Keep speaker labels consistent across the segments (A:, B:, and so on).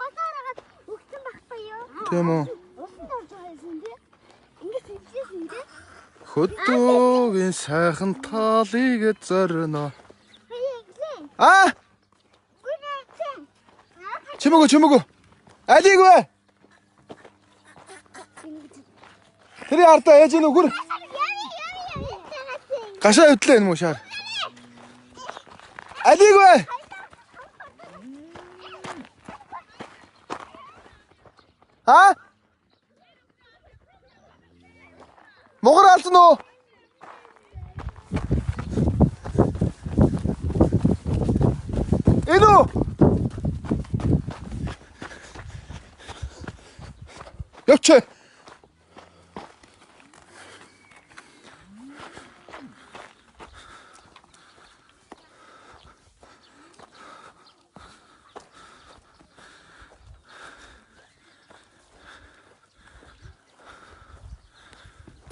A: Батараад өгсөн байхгүй юу?
B: Тийм үү?
A: Усан орж байгаа юм тий. Ингээд хийжсэн тий.
B: Хөдөөгийн сайхан таалыг зорно.
A: Хаяа.
B: Аа! Чимээгөө. Алиг вэ? Тэр ардаа ээж энэ үгүр. Гашаа хөдлөө энэ мушаар. Алиг вэ? Аа? Могор алдсан уу? Энэ үү? Явчаа.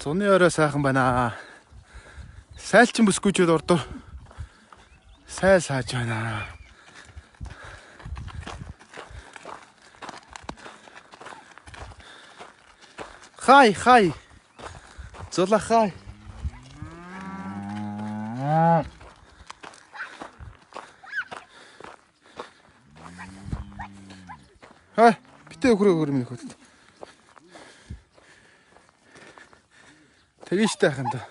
B: Зуны орой сайхан байна. Сайлчин бүсгүйчүүд ордоо. Сайл сааж байна. Хай. Зула хай. Хай, битээ өгрөө минь хөт. Тэгэн штэ хахын да.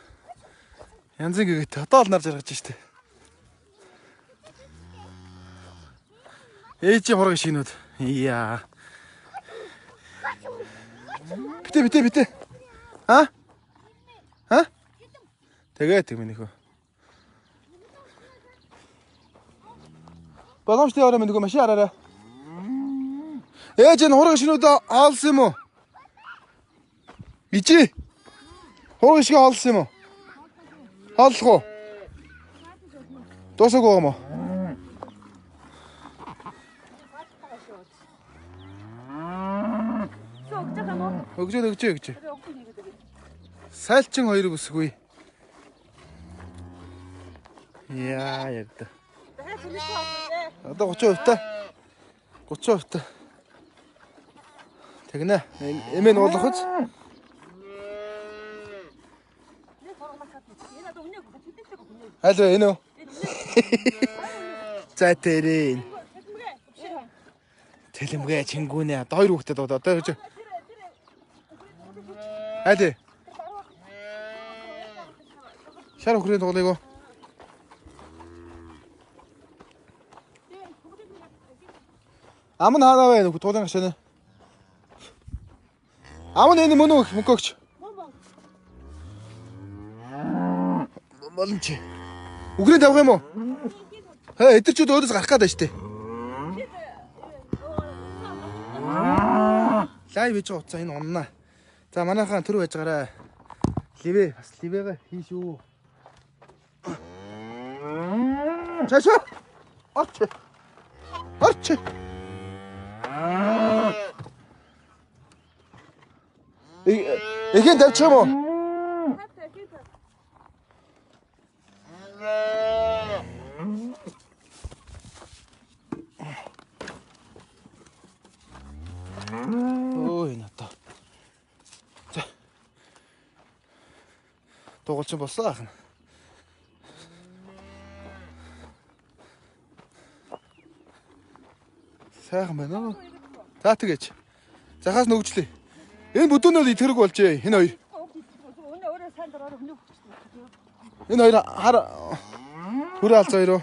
B: Янзын гэгэт одоо л нар жаргаж штэ. Ээжийн хураг шинүүд. Ия. Битээ. Аа? Тэгээд минийхөө. Боломжтой ороо минийхөө машин хараарай. Ээжийн хураг шинүүд хаалсан юм уу? Ичи. Хураг шиг хаалсан юм уу? Хааллах уу? Дуусаагүй юм уу? Өгчөө. Сайлчин хоёр бүсгүй. Яа ярда. Одоо 30% та. 30% та. Тэгнэ. Эмээ нуулах үз. Алуу энэ үү? За тэрийн. Тэлэмгээ чингүүнэ. Одоо хоёр хүүхдэд одоо гэж. Хайди. Шар өхрийн тоглоё. Ам нь хаана вэ? Туулын гашаа. Ам нь энэ мөн үү? Мөнгөөгч. Боломж. Үгрийн тавих юм уу? Хаа эдэрчүүд өөдөөс гарах гээд байна штэ. Лайв хийж уцаа энэ уннаа. За манайхан төр байж гараа. Ливэгээ хийшүү. Чашаа. Орч. Эхэн тавьчих юм уу? Ой ната. За. Тоглож болсон ахна. Сайхан байна уу? За тэгэж. Захаас нөгжлээ. Энэ бүдүүнүүд тэрэг болжээ. Энэ хоёр. Энэ хоёр хар хүрээ алц хоёр уу?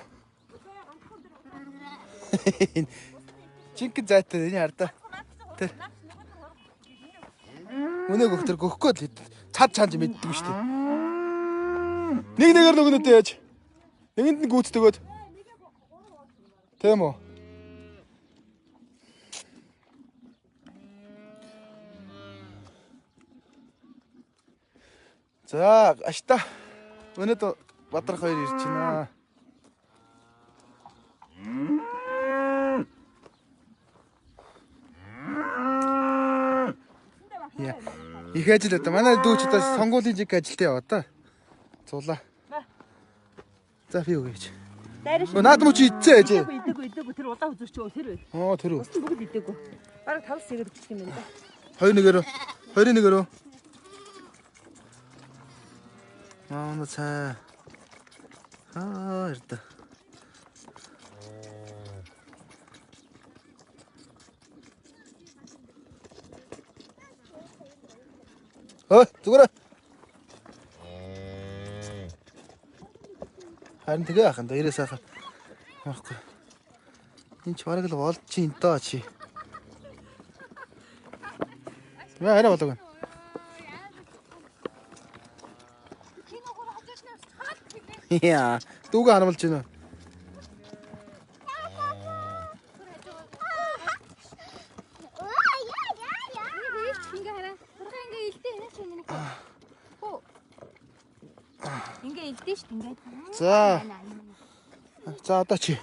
B: Чинк зайтай энэ хардаа. Тэр. Үнэг өгтөр гөхгүй л цад чанж мэддэг шүү дээ. Нэг нэгээр нөгөнөдөө яаж. Нэгэнд нь гүйцэтгөөд. Тийм үү? За, ашта. Өнөөдөр Бадрах хоёр ирж байна. Яа. Их ажил одоо манай дүүч одоо сонгуулийн жиг ажилд яваа та. Зулаа. За би юу гэж. Наад мөч ицээ ээж.
C: Идээгүй идээгүй тэр удаа үзүүч тэр бай.
B: Тэр үү.
C: Бус нь бүгд идээгүй. Бараг 5 сэгээд өгчих юм байна да.
B: 2-1-ээр. 2-1-ээр. Маа цаа. Ирдэ. Зүгээр. Харин тэгээ ахын да ирээс ахаа. Марахгүй. Энэ ч бараг л болж чинь доо чи. Яа болоо. Яа, дүүгээ харамлж байна.
A: Ингээ илдэж шүү дээ.
B: За. За одоо чи.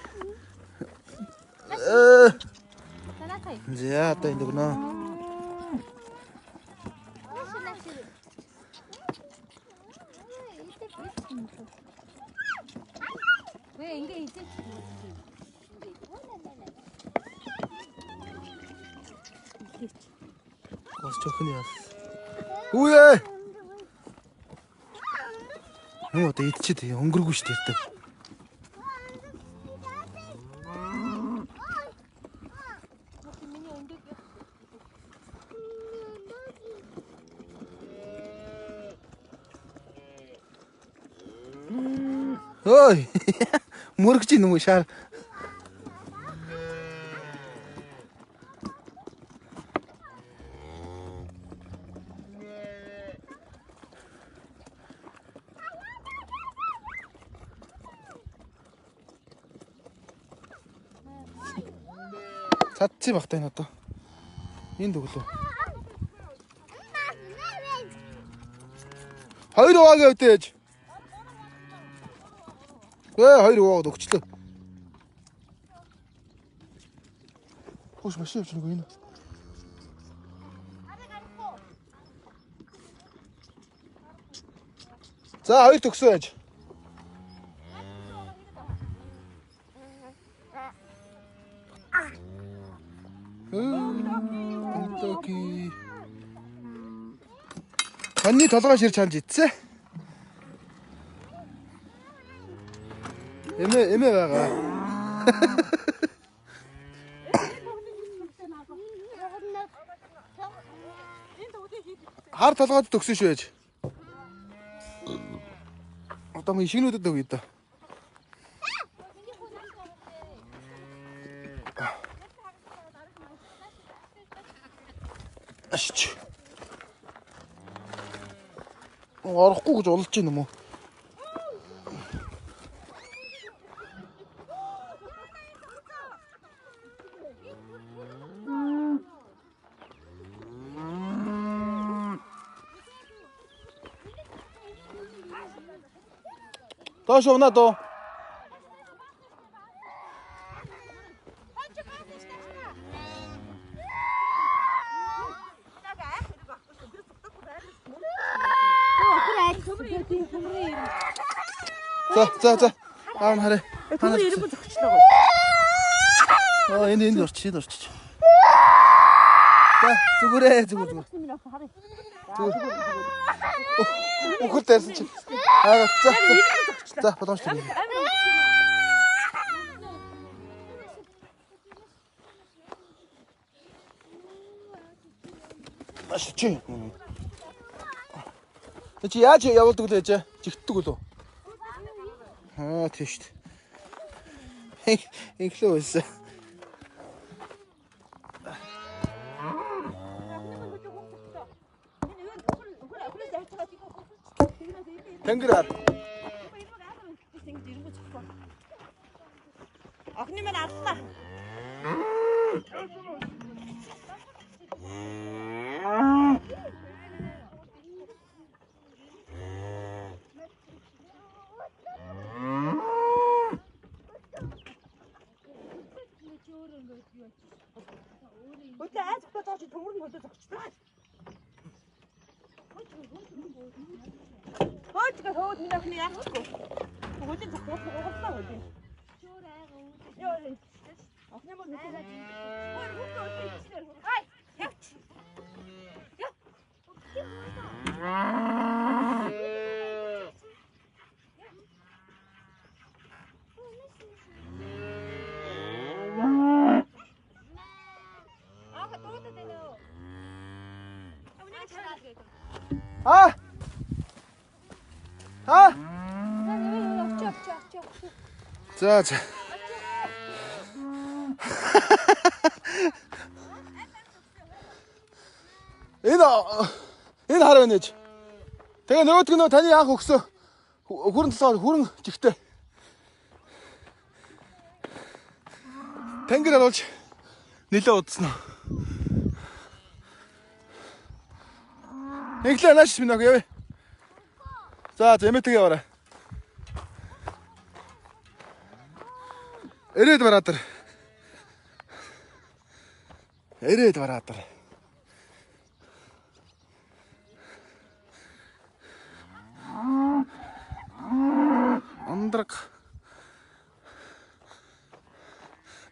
B: За одоо энэ гэнэ.
A: Вэ ингээ илдэж.
B: Бас чөхний яс. Үе. Нөө одоо идчихэд өнгөргүй шүү дээ. Ой. Мөргөж ийн юм шаар. Цадчих багтай энэ одоо. Энд өглөө. 2 уугаа өвдөөж. Хоёр уугаад өгчлөө. Хөөс машин явж байгаа юм. За хоёр төгсөө яаж. Токи. Ханны толгой ширч ханж ицсэн. Эмээ байгаа. Хар толгойд төгсөн шүү ээж. Одоо мөн шинүүдэд өгье даа. Ашч. Орохгүй гэж улж байна юм уу? Доош унаа доо. За. Аав хараа.
C: Төмөр ирэнгүү зогчлоо.
B: Энэ орчих. За зүгээр. Үхэл дээрсэн чи. За боломж тань. Маш чи. Чи яаж явуулдаг л ээж? Жигтдэг үлээ. Тийм шүү дээ. Инглөө байсан. Тэнгэрээр.
C: Охны маань аллаа. Өтөө айц хотоо чи төмөр нь хөдөө зогчлоо. Хөөд минь охны яахгүй. Хөдөө зогсоо. Ёо. Няма нэг. Ой, хүүхдүүд өчтөр. Хай. Явч. Яа.
B: Аа. Аа. За за. Энэ хараа нэж. Тэгээ нөгөөдг нь таны анх өгсөн хүрэн тасаа хүрэн жигтэй. Тэнгэр оруулж нилээ удсан. Эглээ нааш минь яв. За зэмэтэгээ яваарай. Эрээд бараатар. Эрээд бараатар. Андраг.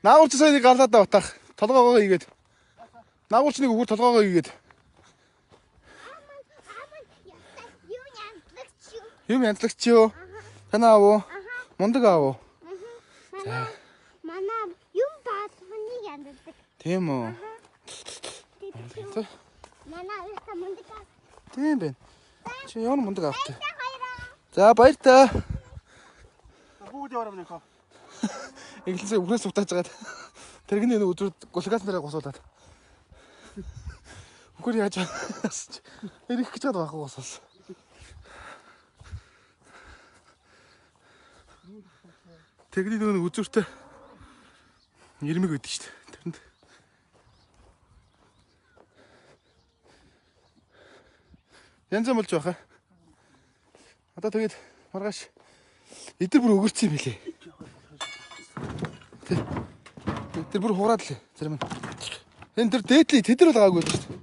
B: Наагуулч сайн нэг гарлаа да утах. Толгоогоо ийгээд. Наагуулч нэг өгөр толгоогоо ийгээд. Юм янзлагч юу? Танаа аав уу? Мундаг аав уу? За.
A: Манай юм баатхны янздаг.
B: Тийм үү?
A: Манай их мундаг.
B: Тийм бэ. Чи яа мундаг аавтай. За баяр та.
D: Бүгд яваарай минь хаа.
B: Эглэнсээ үхрээс сутааж байгаа. Тэргний өдөр гулгаас нараа гусуулаад. Үхэр яаж эрих гэж байгаа гусуулсан. Тэгний нөгөө үзүүртэй нэрмэг өгдөө шүү дээ. Тэрэнд. Янз болж байгаа. Одоо тэгээд маргааш эдгээр бүр өгөрцөн юм билээ. Тэр бүр хуураад лээ. Зарим нь. Энэ тэр дээдли тэдэр бол гаагүй л шүү дээ.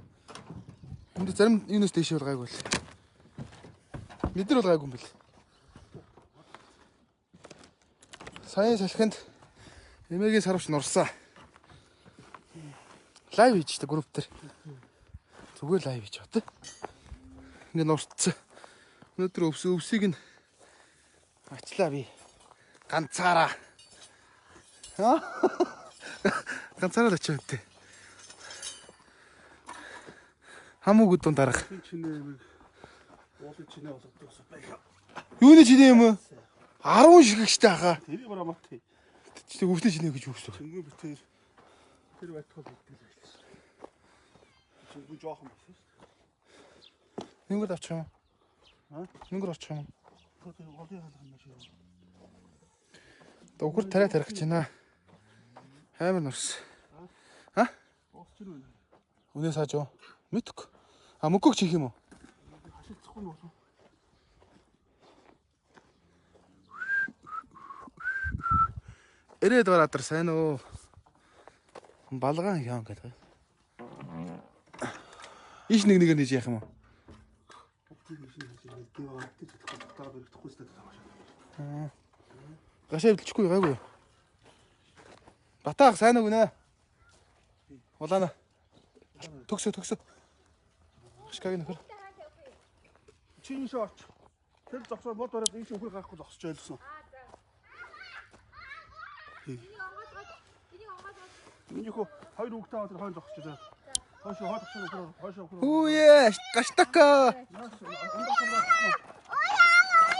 B: Энд зарим юунаас дэшээ бол гаагүй л. Мэдэр бол гаагүй юм бэл. Сайн салхинд эмээгийн сарвч нурсаа. Лайв хийж та групп дээр. Зүгээр лайв хийж бат. Ингээ нурцсан. Өнөөдөр өвсийг нь ачлаа би. Ганцаараа. Аа. Ганцаараа л очив үтээ. Хамаагүй дунд дарах.
D: Чинээ юм. Уулын чинээ болгодсон байга.
B: Юуны чинээ юм бэ? 10 шигэгчтэй хаа.
D: Тэрийг бараа мат.
B: Тэг өвсний чинээ гэж юу гэсэн.
D: Чингэн битэр. Тэр байтхал битэр байлаа. Чингэн жоохон басна.
B: Нэнгэр авчих юм.
D: Аа?
B: Нэнгэр авчих юм.
D: Тэр уулын хаалган маш юу.
B: Өгөр тарай тарих гэж байна. Амар нурс. Ха?
D: Уусч юу вэ?
B: Үнээс хааж юу? Мэдгүй. А мөнгөг чих юм уу?
D: Хашилцахгүй нь болов.
B: Эрээд бараатар сайн уу? Балгаан яан гэдэг. Иш нэг нэгээр нэж яах юм уу? Гашаа бэлчихгүй гайгүй. Батаах сайн уу гинэ? Улаана. Төгсөө. Шкаг нөхөр.
D: Чиний шооч. Тэр зогсоо бод ороод энэ шүүхэр гарахгүй зогсож байлсан. Миний хөө хоёр хүүхдээ аваад хойно зогсож байгаа. Хойшоо.
B: Үе, гаштака.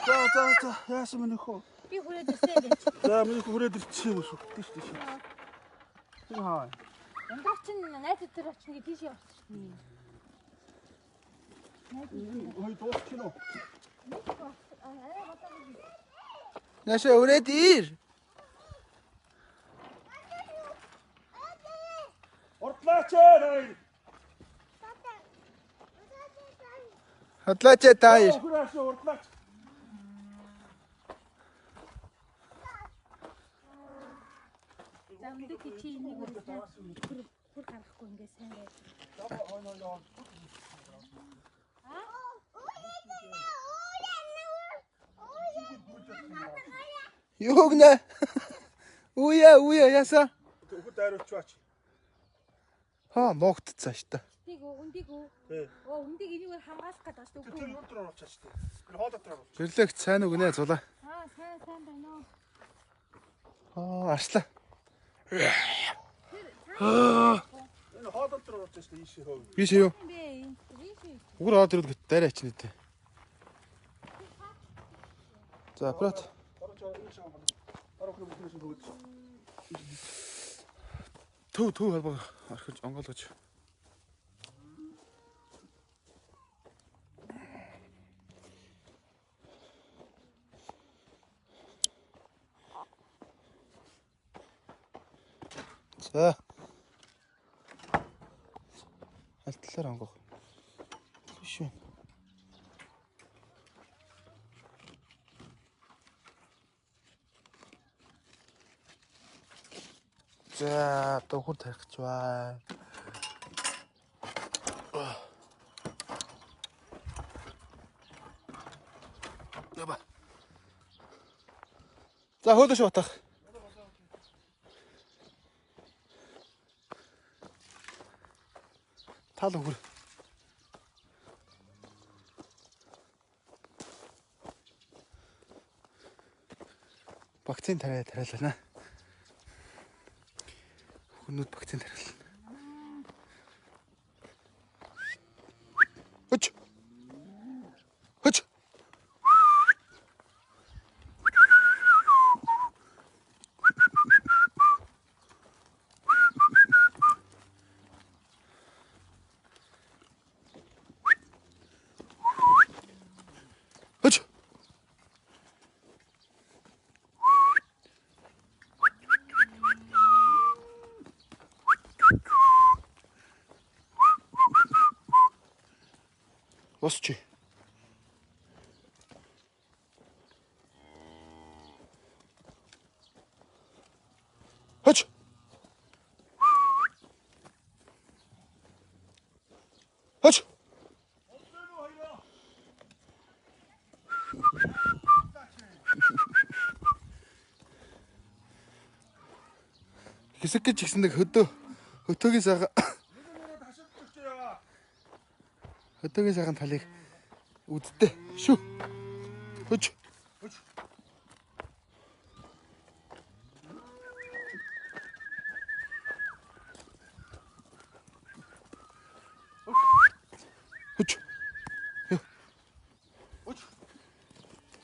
D: За. Яасан миний хөө.
C: Би хүрээд ирсэн.
D: За миний хүрээд ирчихсэн юм шүү. Тийш. Тэр хаа.
C: Яндар чин найз дээр очно гэж тийш явчихсан.
D: Ой дуусчих нь.
B: Яшаа өрөөд ир.
D: Ортлаач ээ.
B: Хадлаач тааш.
D: Хүрээш ортлаач.
C: Замд чи нэг бүр гарахгүй ингээ сайн байж.
B: Юу гэнэ? Уя яса.
D: дайруулж баач.
B: Хаа нуугдцаа ш та.
C: Үндийг үү?
D: Тий.
C: Үндийг энийг хамгаалах гэдэг шүү дээ.
D: Тэр юу дээр оруулчихаач тий. Тэр хоол дотор оруулчих.
B: Гэрлэгт сайн уу гинэ зулаа.
C: Сайн байна уу?
B: Арслаа.
D: Энэ хоол дотор оруулчихаач тий ийшээ хөө.
B: Биш юу?
C: Би
B: Угар ороод ирээд дайраач нэт. За аппарат. Төв холбоо орхиж онгоолгож. За. Алтлаар онгоох. Биш үү? За, тохор тарих гэж баа. Яба. За, хөөдөш батах. Тал өгөр. Вакцин тариална. Хүнүүд вакцин тариална. Хөч. Хөч. Хөч. Босч. Хөч. Хөч. Хэсэг гэж гисэн нэг хөтөөгийн сайхан хөтөөгийн сайхан талыг үддээ шүү. Хөч. Хөч.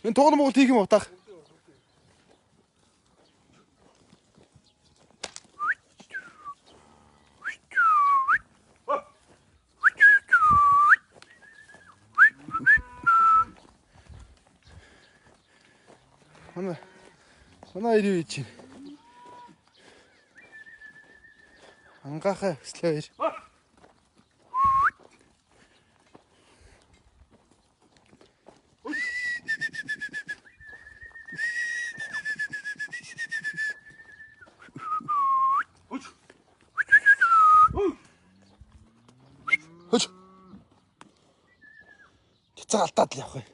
B: Энэ тоон Монгол хийх юм утаах. Манай ирээ чи. Ангаахаа өслөө ир. Хөч. Цэцэг алдаад л явах юм.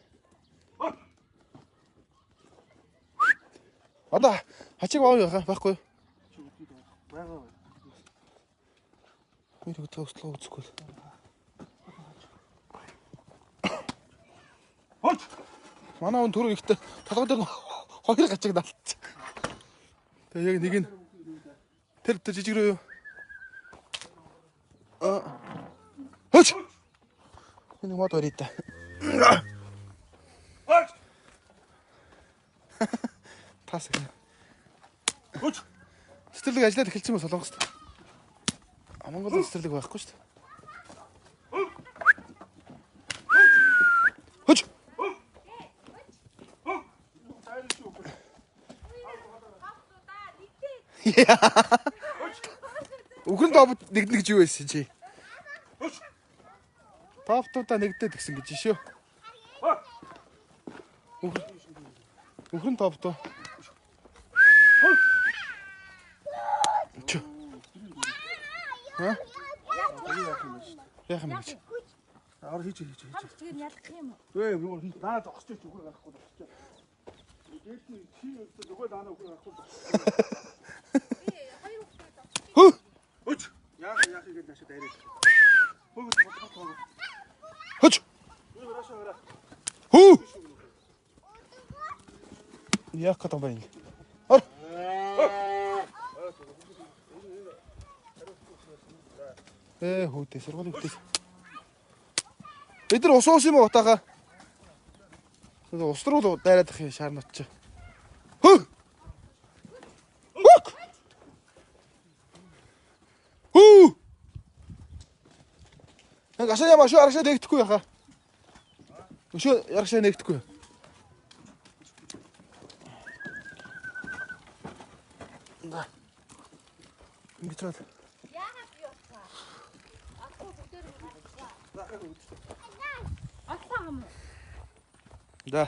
B: Одоо хачиг байхгүй юу?
D: Байгаа.
B: Хоёр өдөө өслөө үзэхгүй.
D: Хөч.
B: Манай хүн түрүү ихтэй толгой дээр хоёр гачиг налцсан. Тэгээ яг нэг нь тэр жижиг рүү юу? Хөч. Энэ мод өрий та.
D: Хөч.
B: Тас.
D: Хөч.
B: Цэцэрлэг ажиллаад эхэлсэн юм Солонгост. Монгол цэцэрлэг байхгүй шүү дээ. Хөч. Үхэн топ нэгдэн гэж юу байсан чи? Топтуудаа нэгдээд гисэн гэж шүү. Үхэн топтоо. Чё? Ха? Яах юм бэ?
D: Аар хийж.
C: тэгээд ялах юм уу?
D: Ээ юу хийж даа зогсож ч үгүй гарахгүй зогсож. Дээш нь чи нөгөө даа үгүй гарахгүй.
C: Хоёр хүүхдээ
B: Хөч. Хүү. Яг ката байна. Ор. Хөөдөө сургууль үтээ. Бид нар ус уусан юм уу утаага? Ус руу дайраад их шаарнууд чи. Хөө. Хөк. Хүү. Гашаа ямаа шүү арашаа нэгдэхгүй яхаа. Өшөө арашаа нэгдэхгүй. Да. Ингэж бол.
C: Яагаад би утсаа? Атуу бүгдээр. Атаа юм.
B: Да.